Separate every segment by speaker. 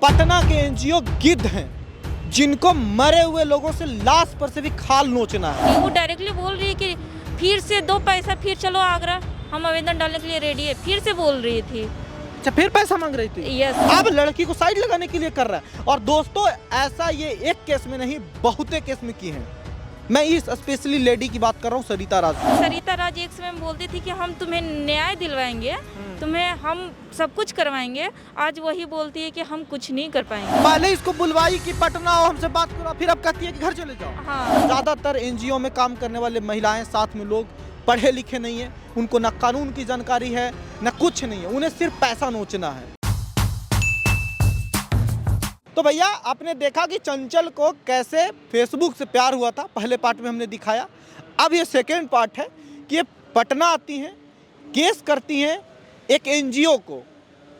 Speaker 1: पटना के एनजीओ गिद्ध हैं जिनको मरे हुए लोगों से लाश पर से भी खाल नोचना है।
Speaker 2: वो डायरेक्टली बोल रही है कि फिर से दो पैसा, फिर चलो आगरा, हम आवेदन डालने के लिए रेडी है। फिर से बोल रही थी।
Speaker 1: अच्छा, फिर पैसा मांग रही थी।
Speaker 2: यस।
Speaker 1: अब लड़की को साइड लगाने के लिए कर रहा है। और दोस्तों, ऐसा ये एक केस में नहीं, बहुते केस में की है। मैं इस स्पेशली लेडी की बात कर रहा हूँ, सरिता राज।
Speaker 2: सरिता राज एक समय बोलती थी कि हम तुम्हें न्याय दिलवाएंगे, तुम्हें हम सब कुछ करवाएंगे। आज वही बोलती है कि हम कुछ नहीं कर पाएंगे।
Speaker 1: पहले इसको बुलवाई कि पटना आओ, हमसे बात करो, फिर अब कहती है कि घर चले जाओ।
Speaker 2: हाँ।
Speaker 1: ज्यादातर एनजीओ में काम करने वाले महिलाएं, साथ में लोग पढ़े लिखे नहीं है, उनको ना कानून की जानकारी है ना कुछ नहीं है, उन्हें सिर्फ पैसा नोचना है। तो भैया, आपने देखा कि चंचल को कैसे फेसबुक से प्यार हुआ था, पहले पार्ट में हमने दिखाया। अब ये सेकेंड पार्ट है कि ये पटना आती हैं, केस करती हैं एक एनजीओ को,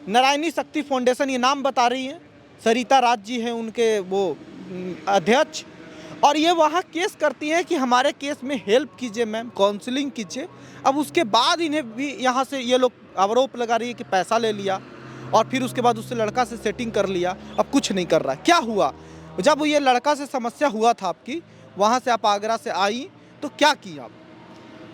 Speaker 1: नारायणी शक्ति फाउंडेशन, ये नाम बता रही हैं। सरिता राज जी हैं उनके वो अध्यक्ष। और ये वहाँ केस करती हैं कि हमारे केस में हेल्प कीजिए मैम, काउंसलिंग कीजिए। अब उसके बाद इन्हें भी यहाँ से ये लोग आरोप लगा रही है कि पैसा ले लिया और फिर उसके बाद उससे लड़का से सेटिंग कर लिया। अब कुछ नहीं कर रहा है। क्या हुआ? जब ये लड़का से समस्या हुआ था आपकी, वहाँ से आप आगरा से आई, तो क्या किया आप?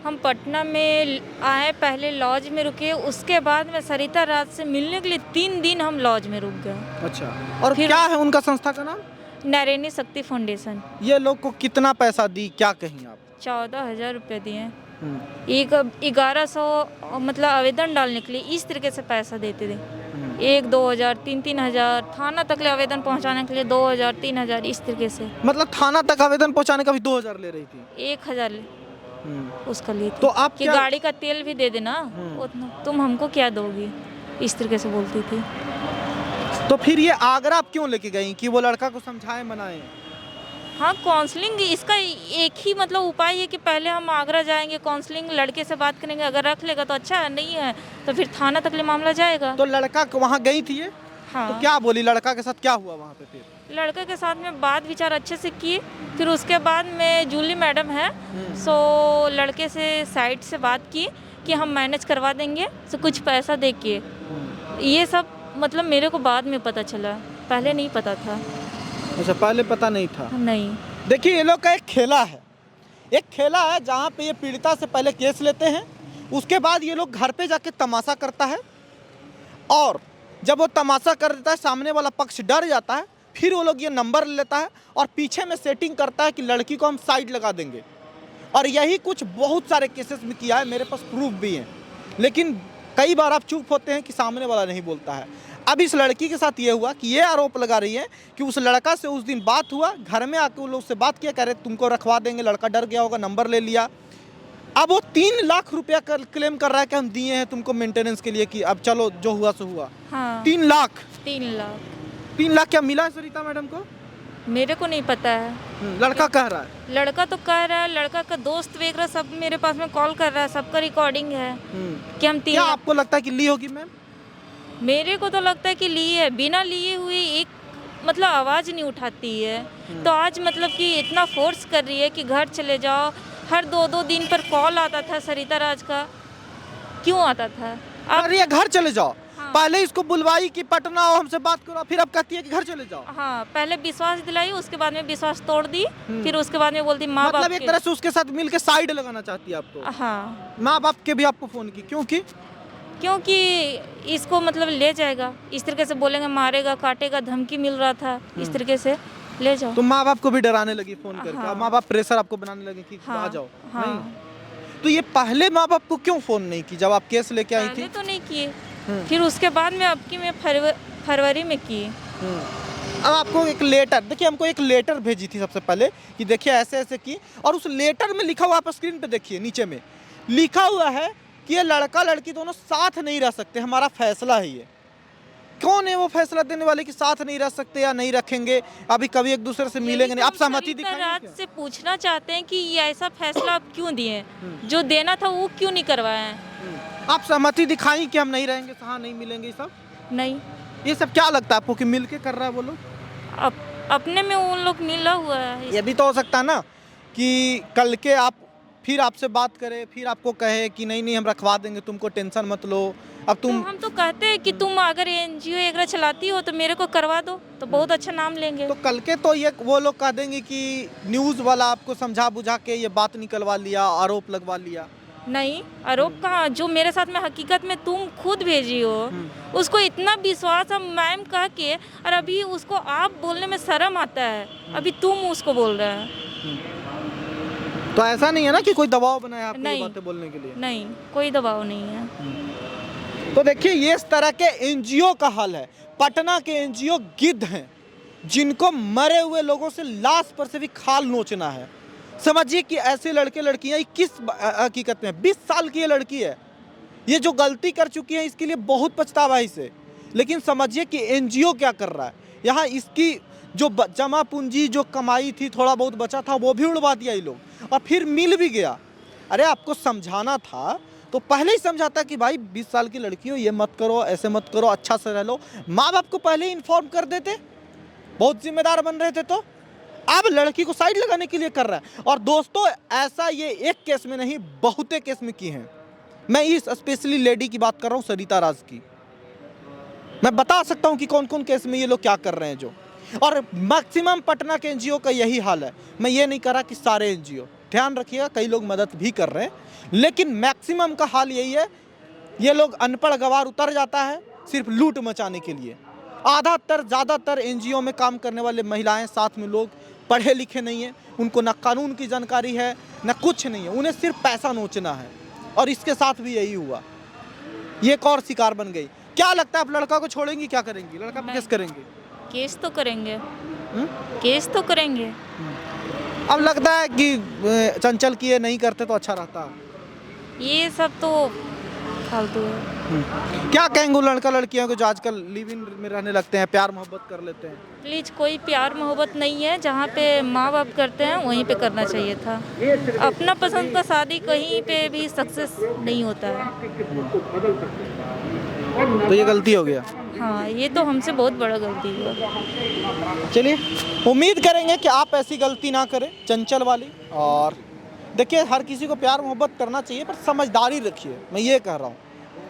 Speaker 2: हम पटना में आए, पहले लॉज में रुके, उसके बाद में सरिता राज से मिलने के लिए 3 दिन हम लॉज में रुक गए।
Speaker 1: अच्छा, और
Speaker 2: फिर
Speaker 1: क्या है उनका संस्था का नाम?
Speaker 2: नारायणी शक्ति फाउंडेशन।
Speaker 1: ये लोग को कितना पैसा दी, क्या कहीं आप?
Speaker 2: 14,000 रुपये दिए। एक 1100 मतलब आवेदन डालने के लिए इस तरीके से पैसा देते थे। 1-2 हज़ार, 3-3 हज़ार, थाना तक ले आवेदन पहुंचाने के लिए 2,000, 3,000, इस तरीके से।
Speaker 1: मतलब थाना तक आवेदन पहुंचाने का भी 2,000 ले रही थी?
Speaker 2: 1,000 उसका लिए
Speaker 1: तो आप
Speaker 2: कि गाड़ी का तेल भी दे देना, उतना तुम हमको क्या दोगी, इस तरीके से बोलती थी।
Speaker 1: तो फिर ये आगरा आप क्यों लेके गई कि वो लड़का को समझाएं, मनाएं?
Speaker 2: हाँ, काउंसलिंग इसका एक ही मतलब उपाय है कि पहले हम आगरा जाएंगे, काउंसलिंग लड़के से बात करेंगे, अगर रख लेगा तो अच्छा है, नहीं है तो फिर थाना तक ले मामला जाएगा।
Speaker 1: तो लड़का वहाँ गई थी ये?
Speaker 2: हाँ।
Speaker 1: तो क्या बोली, लड़का के साथ क्या हुआ वहाँ पे? फिर
Speaker 2: लड़के के साथ में बात विचार अच्छे से किए। फिर उसके बाद में जूली मैडम है, सो लड़के से साइड से बात की कि हम मैनेज करवा देंगे, सो कुछ पैसा दे के। ये सब मतलब मेरे को बाद में पता चला, पहले नहीं पता था।
Speaker 1: अच्छा, पहले पता नहीं था?
Speaker 2: नहीं।
Speaker 1: देखिए, ये लोग का एक खेला है, जहाँ पे ये पीड़िता से पहले केस लेते हैं, उसके बाद ये लोग घर पे जाके तमाशा करता है, और जब वो तमाशा कर देता है, सामने वाला पक्ष डर जाता है, फिर वो लोग ये नंबर लेता है और पीछे में सेटिंग करता है कि लड़की को हम साइड लगा देंगे। और यही कुछ बहुत सारे केसेस में किया है, मेरे पास प्रूफ भी हैं। लेकिन कई बार आप चुप होते हैं कि सामने वाला नहीं बोलता है। अब इस लड़की के साथ ये हुआ कि ये आरोप लगा रही है कि उस लड़का से उस दिन बात हुआ, घर में आके वो लोग से बात किया, कह रहे तुमको रखवा देंगे, लड़का डर गया होगा, नंबर ले लिया। अब वो 3 लाख रुपया क्लेम कर रहा है कि हम दिए हैं तुमको मेंटेनेंस के लिए, कि अब चलो जो हुआ सो हुआ।
Speaker 2: हाँ।
Speaker 1: 3 लाख?
Speaker 2: 3 लाख।
Speaker 1: 3 लाख क्या मिला है सरिता मैडम को?
Speaker 2: मेरे को नहीं पता है।
Speaker 1: लड़का कह रहा है।
Speaker 2: लड़का तो कह रहा है, लड़का का दोस्त वगैरह सब मेरे पास में कॉल कर रहा है, सबका रिकॉर्डिंग है कि हम 3
Speaker 1: क्या
Speaker 2: लाख।
Speaker 1: आपको लगता है कि ली होगी मैम?
Speaker 2: मेरे को तो लगता है कि ली है, बिना लिए हुए एक मतलब आवाज़ नहीं उठाती है। तो आज मतलब कि इतना फोर्स कर रही है कि घर चले जाओ। हर 2-2 दिन पर कॉल आता था सरिता राज का, क्यों आता था? अब
Speaker 1: अरे घर चले जाओ।
Speaker 2: हाँ।
Speaker 1: पहले इसको बुलवाई कि पटना आओ, हमसे बात करो, फिर अब कहती है कि घर चले जाओ।
Speaker 2: हाँ, पहले विश्वास दिलाई, उसके बाद में विश्वास तोड़ दी। फिर उसके बाद में बोलती माँ बाप
Speaker 1: मतलब एक तरह से उसके साथ मिलके साइड लगाना चाहती है आपको?
Speaker 2: हाँ।
Speaker 1: माँ बाप के भी आपको फोन की?
Speaker 2: क्योंकि इसको मतलब ले जाएगा, इस तरीके से बोलेंगे, मारेगा, काटेगा, धमकी मिल रहा था, इस तरीके से ले जाओ।
Speaker 1: तो माँ बाप को भी डराने लगी फोन करके?
Speaker 2: हाँ।
Speaker 1: माँ बाप प्रेशर आपको बनाने लगे कि
Speaker 2: हाँ।
Speaker 1: आ जाओ?
Speaker 2: हाँ।
Speaker 1: नहीं। तो ये पहले माँ बाप को क्यों फोन नहीं की जब आप केस लेके आई थी?
Speaker 2: पहले तो नहीं किए, फिर उसके बाद में अब की मैं फरवरी में किए।
Speaker 1: अब आपको एक लेटर, देखिए हमको एक लेटर भेजी थी सबसे पहले कि देखिए ऐसे ऐसे की, और उस लेटर में लिखा हुआ, आप स्क्रीन पे देखिए, नीचे में लिखा हुआ है कि ये लड़का लड़की दोनों साथ नहीं रह सकते, हमारा फैसला है ये। कौन है वो फैसला देने वाले कि साथ नहीं रह सकते या नहीं रखेंगे, अभी कभी एक दूसरे से मिलेंगे नहीं? आप सहमति दिखाएंगे
Speaker 2: राज
Speaker 1: क्या?
Speaker 2: से पूछना चाहते हैं कि ये ऐसा फैसला आप क्यों दिए, जो देना था वो क्यों नहीं करवाया है?
Speaker 1: आप सहमति दिखाई कि हम नहीं रहेंगे, हाँ नहीं मिलेंगे, ये सब
Speaker 2: नहीं।
Speaker 1: ये सब क्या लगता है आपको कि मिल के कर रहा है वो लोग?
Speaker 2: अपने में उन लोग मिला हुआ है।
Speaker 1: ये भी तो हो सकता है ना कि कल के आप फिर आपसे बात करे, फिर आपको कहे कि नहीं नहीं हम रखवा देंगे तुमको, टेंशन मत लो। अब
Speaker 2: तो
Speaker 1: तुम
Speaker 2: हम तो कहते हैं कि तुम अगर एनजीओ वगैरह चलाती हो तो मेरे को करवा दो, तो बहुत अच्छा नाम लेंगे।
Speaker 1: तो कल के तो ये वो लोग कह देंगे कि न्यूज़ वाला आपको समझा बुझा के ये बात निकलवा लिया, आरोप लगवा लिया।
Speaker 2: नहीं, आरोप कहाँ, जो मेरे साथ में हकीकत में तुम खुद भेजी हो, उसको इतना विश्वास हम मैम कह के, और अभी उसको आप बोलने में शर्म आता है, अभी तुम उसको बोल रहे हैं।
Speaker 1: तो ऐसा नहीं है ना कि कोई दबाव बनाया आपको ये
Speaker 2: नहीं।
Speaker 1: बातें बोलने के लिए?
Speaker 2: नहीं, कोई दबाव नहीं है।
Speaker 1: तो देखिए ये इस तरह के एनजीओ का हाल है। पटना के एनजीओ गिद्ध हैं जिनको मरे हुए लोगों से लाश पर से भी खाल नोचना है। समझिए कि ऐसे लड़के लड़कियां, किस हकीकत में 20 साल की ये लड़की है, ये जो गलती कर चुकी है इसके लिए बहुत पछतावा है इसे। लेकिन समझिए कि एनजीओ क्या कर रहा है, यहाँ इसकी जो जमा पूंजी जो कमाई थी, थोड़ा बहुत बचा था, वो भी उड़वा दिया ये लोग, और फिर मिल भी गया। अरे आपको समझाना था तो पहले ही समझाता कि भाई 20 साल की लड़की हो, ये मत करो, ऐसे मत करो, अच्छा से रह लो। माँ बाप को पहले ही इन्फॉर्म कर देते, बहुत जिम्मेदार बन रहे थे। तो अब लड़की को साइड लगाने के लिए कर रहा है। और दोस्तों ऐसा ये एक केस में नहीं, बहुते केस में की हैं। मैं इस स्पेशली लेडी की बात कर रहा हूँ, सरिता राज की। मैं बता सकता हूँ कि कौन कौन केस में ये लोग क्या कर रहे हैं जो, और मैक्सिमम पटना के एनजीओ का यही हाल है। मैं ये नहीं कह रहा कि सारे एनजीओ, ध्यान रखिएगा, कई लोग मदद भी कर रहे हैं, लेकिन मैक्सिमम का हाल यही है। ये लोग अनपढ़ गवार उतर जाता है सिर्फ लूट मचाने के लिए। ज़्यादातर एनजीओ में काम करने वाले महिलाएं, साथ में लोग पढ़े लिखे नहीं हैं, उनको ना कानून की जानकारी है ना कुछ नहीं है, उन्हें सिर्फ पैसा नोचना है। और इसके साथ भी यही हुआ, ये एक और शिकार बन गई। क्या लगता है आप लड़का को छोड़ेंगी, क्या करेंगी? लड़का पे केस करेंगे?
Speaker 2: केस तो करेंगे, केस तो करेंगे।
Speaker 1: अब लगता है कि चंचल की ये नहीं करते तो अच्छा रहता।
Speaker 2: ये सब तो फालतू है।
Speaker 1: क्या कहेंगे लड़का लड़कियों को जो आजकल लिव इन में रहने लगते हैं, प्यार मोहब्बत कर लेते हैं?
Speaker 2: प्लीज़, कोई प्यार मोहब्बत नहीं है, जहाँ पे माँ बाप करते हैं वहीं पे करना चाहिए था। अपना पसंद का शादी कहीं पे भी सक्सेस नहीं होता है।
Speaker 1: तो ये गलती हो गया।
Speaker 2: हाँ, ये तो हमसे बहुत बड़ा गलती हुआ।
Speaker 1: चलिए उम्मीद करेंगे कि आप ऐसी गलती ना करें चंचल वाली। और देखिए हर किसी को प्यार मोहब्बत करना चाहिए, पर समझदारी रखिए, मैं ये कह रहा हूँ।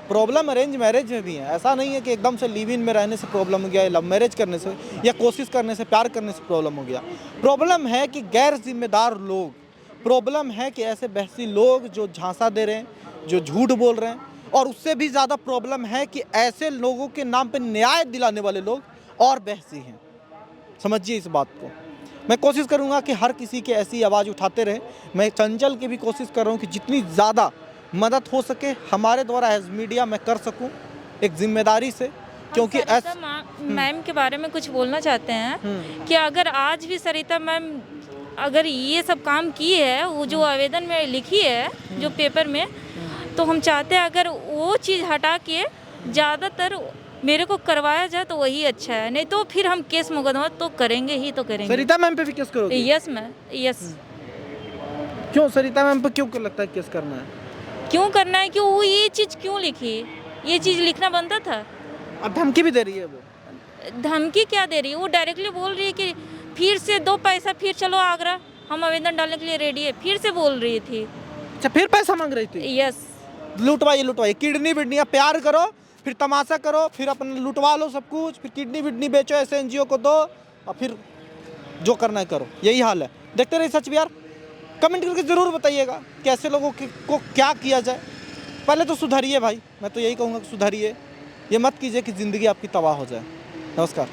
Speaker 1: प्रॉब्लम अरेंज मैरिज में भी है, ऐसा नहीं है कि एकदम से लिव इन में रहने से प्रॉब्लम हो गया, लव मैरिज करने से या कोशिश करने से, प्यार करने से प्रॉब्लम हो गया। प्रॉब्लम है कि गैर जिम्मेदार लोग, प्रॉब्लम है कि ऐसे बहसी लोग जो झांसा दे रहे हैं, जो झूठ बोल रहे हैं, और उससे भी ज़्यादा प्रॉब्लम है कि ऐसे लोगों के नाम पे न्याय दिलाने वाले लोग और बहसी हैं। समझिए इस बात को। मैं कोशिश करूंगा कि हर किसी की ऐसी आवाज़ उठाते रहे। मैं चंचल की भी कोशिश कर रहा हूँ कि जितनी ज़्यादा मदद हो सके हमारे द्वारा एज मीडिया में कर सकूं, एक जिम्मेदारी से, क्योंकि
Speaker 2: मैम के बारे में कुछ बोलना चाहते हैं कि अगर आज भी सरिता मैम अगर ये सब काम की है, वो जो आवेदन में लिखी है जो पेपर में, तो हम चाहते हैं अगर वो चीज़ हटा के ज़्यादातर मेरे को करवाया जाए तो वही अच्छा है। नहीं तो फिर हम केस मुकदमा तो करेंगे ही, तो करेंगे।
Speaker 1: सरिता मैम पे भी केस करोगे?
Speaker 2: Yes ma'am, yes.
Speaker 1: क्यों सरिता मैम पे क्यों लगता है केस करना है?
Speaker 2: क्यों करना है? क्यों वो ये चीज़ क्यों लिखी? ये चीज़ लिखना बनता था।
Speaker 1: अब धमकी भी दे रही है वो।
Speaker 2: धमकी क्या दे रही है? वो डायरेक्टली बोल रही है कि फिर से दो पैसा, फिर चलो आगरा, हम आवेदन डालने के लिए रेडी है, फिर से बोल रही थी।
Speaker 1: अच्छा, फिर पैसा मांग रही थी?
Speaker 2: यस।
Speaker 1: लुटवाई, किडनी विडनी, प्यार करो फिर तमाशा करो, फिर अपना लुटवा लो सब कुछ, फिर किडनी विडनी बेचो ऐसे एनजीओ को दो, और फिर जो करना है करो। यही हाल है। देखते रहिए सच बिहार। कमेंट करके ज़रूर बताइएगा कैसे लोगों को क्या किया जाए। पहले तो सुधरिए भाई, मैं तो यही कहूँगा कि सुधरिए, ये मत कीजिए कि ज़िंदगी आपकी तबाह हो जाए। नमस्कार।